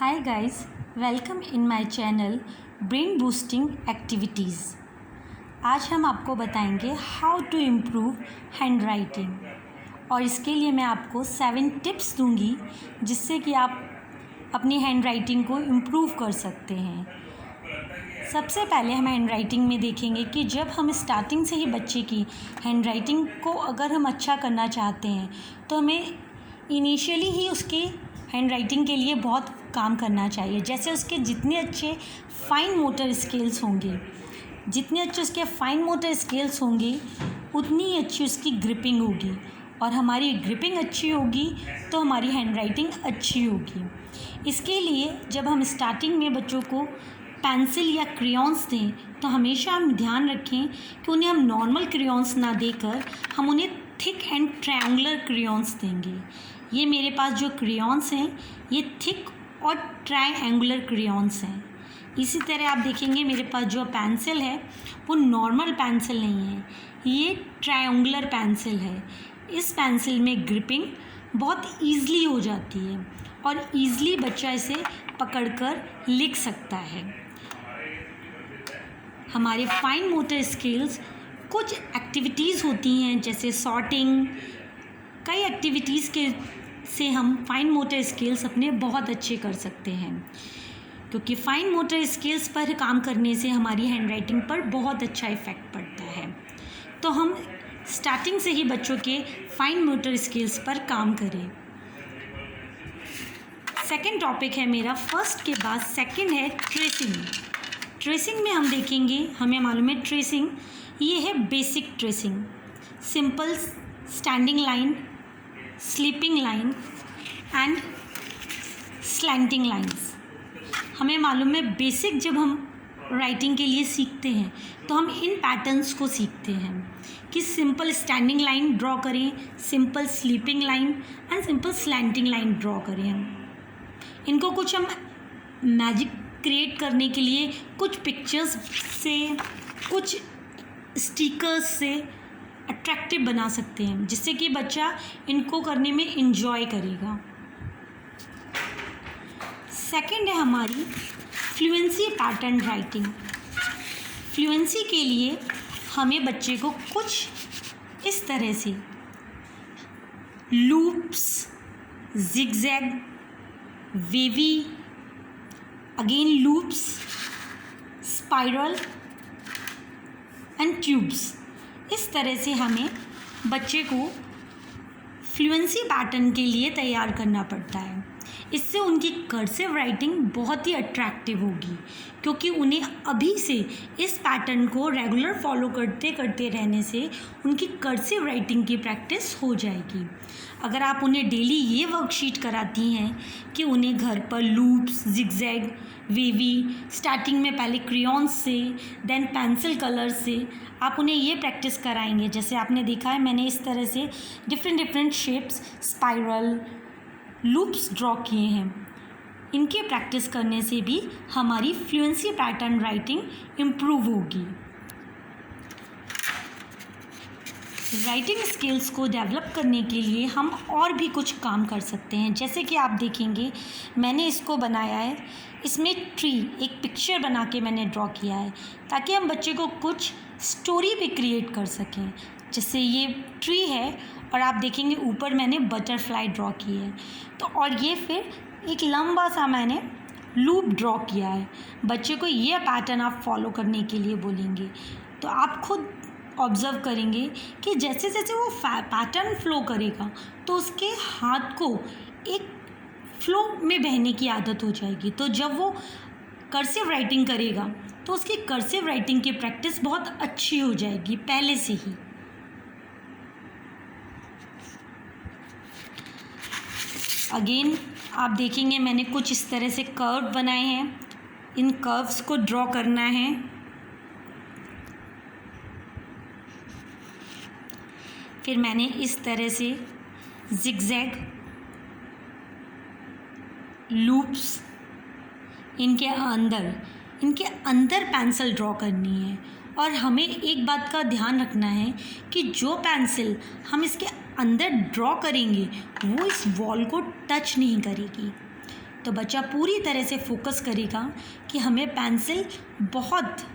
Hi guys, welcome in my channel Brain Boosting Activities। आज हम आपको बताएंगे how to improve hand writing और इसके लिए मैं आपको 7 टिप्स दूंगी जिससे कि आप अपनी हैंड राइटिंग को इम्प्रूव कर सकते हैं। सबसे पहले हम हैंड राइटिंग में देखेंगे कि जब हम स्टार्टिंग से ही बच्चे की हैंड राइटिंग को अगर हम अच्छा करना चाहते हैं तो हमें इनिशियली ही उसके हैंड राइटिंग के लिए बहुत काम करना चाहिए। जैसे उसके जितने अच्छे फाइन मोटर स्किल्स होंगे, उतनी ही अच्छी उसकी ग्रिपिंग होगी और हमारी ग्रिपिंग अच्छी होगी तो हमारी हैंड राइटिंग अच्छी होगी। इसके लिए जब हम स्टार्टिंग में बच्चों को पेंसिल या क्रेयॉन्स दें तो हमेशा हम ध्यान रखें कि उन्हें हम नॉर्मल क्रेयॉन्स ना देकर हम उन्हें थिक एंड ट्रायंगुलर क्रेयॉन्स देंगे। ये मेरे पास जो क्रेयॉन्स हैं ये थिक और ट्रायंगुलर क्रेयॉन्स हैं। इसी तरह आप देखेंगे मेरे पास जो पेंसिल है वो नॉर्मल पेंसिल नहीं है, ये ट्रायंगुलर पेंसिल है। इस पेंसिल में ग्रिपिंग बहुत ईज़िली हो जाती है और ईज़िली बच्चा इसे पकड़कर लिख सकता है। हमारे फाइन मोटर स्किल्स कुछ एक्टिविटीज़ होती हैं जैसे सॉर्टिंग, कई एक्टिविटीज़ के से हम फाइन मोटर स्किल्स अपने बहुत अच्छे कर सकते हैं, क्योंकि फाइन मोटर स्किल्स पर काम करने से हमारी हैंड राइटिंग पर बहुत अच्छा इफ़ेक्ट पड़ता है। तो हम स्टार्टिंग से ही बच्चों के फाइन मोटर स्किल्स पर काम करें। सेकंड टॉपिक है मेरा, फर्स्ट के बाद सेकंड है ट्रेसिंग। ट्रेसिंग में हम देखेंगे, हमें मालूम है ट्रेसिंग ये है basic tracing, simple standing line, sleeping line and slanting lines. हमें मालूम है बेसिक जब हम राइटिंग के लिए सीखते हैं तो हम इन पैटर्न्स को सीखते हैं कि सिंपल स्टैंडिंग लाइन ड्रॉ करें, simple sleeping line and simple slanting line draw करें। हम इनको कुछ हम मैजिक क्रिएट करने के लिए कुछ पिक्चर्स से, कुछ स्टिकर्स से अट्रैक्टिव बना सकते हैं जिससे कि बच्चा इनको करने में इन्जॉय करेगा। सेकंड है हमारी फ्लुएंसी पैटर्न राइटिंग। फ्लुएंसी के लिए हमें बच्चे को कुछ इस तरह से loops, zigzag, wavy, again loops, spiral and tubes, इस तरह से हमें बच्चे को फ्लुएंसी पैटर्न के लिए तैयार करना पड़ता है। इससे उनकी कर्सिव राइटिंग बहुत ही अट्रैक्टिव होगी, क्योंकि उन्हें अभी से इस पैटर्न को रेगुलर फॉलो करते करते रहने से उनकी कर्सिव राइटिंग की प्रैक्टिस हो जाएगी। अगर आप उन्हें डेली ये वर्कशीट कराती हैं कि उन्हें घर पर लूप्स, जिगजैग, वेवी, स्टार्टिंग में पहले क्रेयॉन्स से, देन पेंसिल कलर से आप उन्हें ये प्रैक्टिस कराएंगे। जैसे आपने देखा है मैंने इस तरह से different shapes, spiral, loops draw किए हैं। इनके प्रैक्टिस करने से भी हमारी फ्लुएंसी पैटर्न राइटिंग इम्प्रूव होगी। राइटिंग स्किल्स को डेवलप करने के लिए हम और भी कुछ काम कर सकते हैं। जैसे कि आप देखेंगे मैंने इसको बनाया है, इसमें ट्री, एक पिक्चर बना के मैंने ड्रॉ किया है ताकि हम बच्चे को कुछ स्टोरी भी क्रिएट कर सकें। जैसे ये ट्री है और आप देखेंगे ऊपर मैंने बटरफ्लाई ड्रॉ की है, तो और ये फिर एक लंबा सा मैंने लूप ड्रॉ किया है। बच्चे को ये पैटर्न आप फॉलो करने के लिए बोलेंगे तो आप खुद ऑब्ज़र्व करेंगे कि जैसे जैसे वो पैटर्न फ्लो करेगा तो उसके हाथ को एक फ्लो में बहने की आदत हो जाएगी। तो जब वो कर्सिव राइटिंग करेगा तो उसकी कर्सिव राइटिंग की प्रैक्टिस बहुत अच्छी हो जाएगी पहले से ही। अगेन आप देखेंगे मैंने कुछ इस तरह से कर्व बनाए हैं, इन कर्व्स को ड्रॉ करना है। फिर मैंने इस तरह से जिगजैग, लूप्स, इनके अंदर पेंसिल ड्रॉ करनी है। और हमें एक बात का ध्यान रखना है कि जो पेंसिल हम इसके अंदर ड्रॉ करेंगे वो इस वॉल को टच नहीं करेगी। तो बच्चा पूरी तरह से फोकस करेगा कि हमें पेंसिल बहुत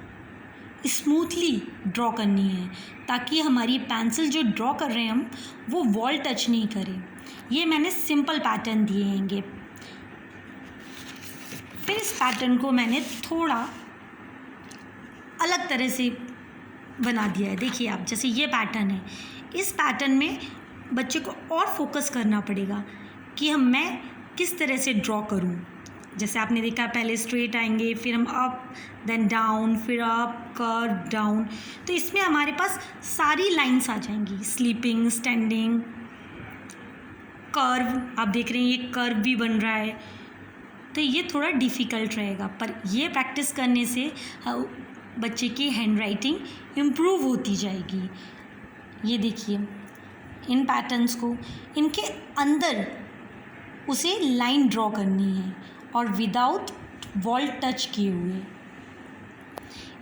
स्मूथली ड्रॉ करनी है, ताकि हमारी पेंसिल जो ड्रॉ कर रहे हैं हम वो वॉल टच नहीं करे। ये मैंने सिंपल पैटर्न दिए हैंगे। फिर इस पैटर्न को मैंने थोड़ा अलग तरह से बना दिया है। देखिए आप, जैसे ये पैटर्न है, इस पैटर्न में बच्चे को और फोकस करना पड़ेगा कि मैं किस तरह से ड्रॉ करूं। जैसे आपने देखा, पहले स्ट्रेट आएंगे, फिर हम अप, देन डाउन, फिर अप, कर्व, डाउन। तो इसमें हमारे पास सारी लाइंस आ जाएंगी, स्लीपिंग, स्टैंडिंग, कर्व। आप देख रहे हैं ये कर्व भी बन रहा है। तो ये थोड़ा डिफ़िकल्ट रहेगा, पर ये प्रैक्टिस करने से बच्चे की हैंड राइटिंग इम्प्रूव होती जाएगी। ये देखिए, इन पैटर्न्स को, इनके अंदर उसे लाइन ड्रॉ करनी है और विदाउट वॉल टच किए हुए।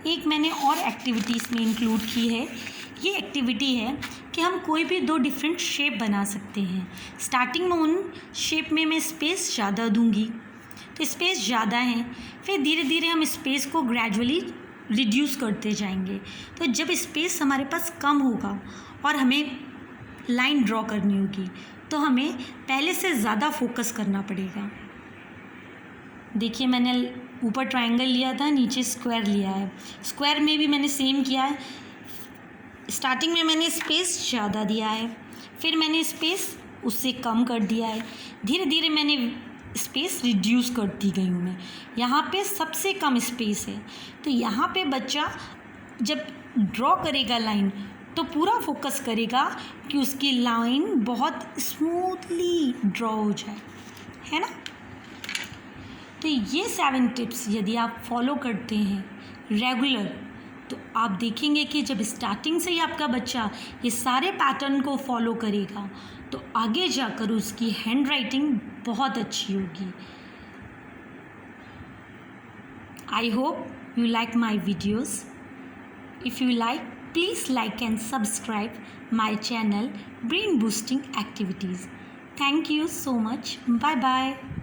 एक मैंने और एक्टिविटीज़ में इंक्लूड की है। ये एक्टिविटी है कि हम कोई भी 2 डिफरेंट शेप बना सकते हैं। स्टार्टिंग में उन शेप में मैं स्पेस ज़्यादा दूंगी, तो स्पेस ज़्यादा है, फिर धीरे धीरे हम स्पेस को ग्रेजुअली रिड्यूस करते जाएंगे। तो जब स्पेस हमारे पास कम होगा और हमें लाइन ड्रॉ करनी होगी, तो हमें पहले से ज़्यादा फोकस करना पड़ेगा। देखिए, मैंने ऊपर ट्रायंगल लिया था, नीचे स्क्वायर लिया है। स्क्वायर में भी मैंने सेम किया है। स्टार्टिंग में मैंने स्पेस ज़्यादा दिया है, फिर मैंने स्पेस उससे कम कर दिया है, धीरे धीरे मैंने स्पेस रिड्यूस करती गई हूँ मैं। यहाँ पे सबसे कम स्पेस है, तो यहाँ पे बच्चा जब ड्रॉ करेगा लाइन, तो पूरा फोकस करेगा कि उसकी लाइन बहुत स्मूथली ड्रॉ हो जाए, है ना। तो ये 7 टिप्स यदि आप फॉलो करते हैं रेगुलर, तो आप देखेंगे कि जब स्टार्टिंग से ही आपका बच्चा ये सारे पैटर्न को फॉलो करेगा, तो आगे जाकर उसकी हैंड राइटिंग बहुत अच्छी होगी। I hope you like my videos. If you like, please like and subscribe my channel Brain Boosting Activities. Thank you so much. Bye bye.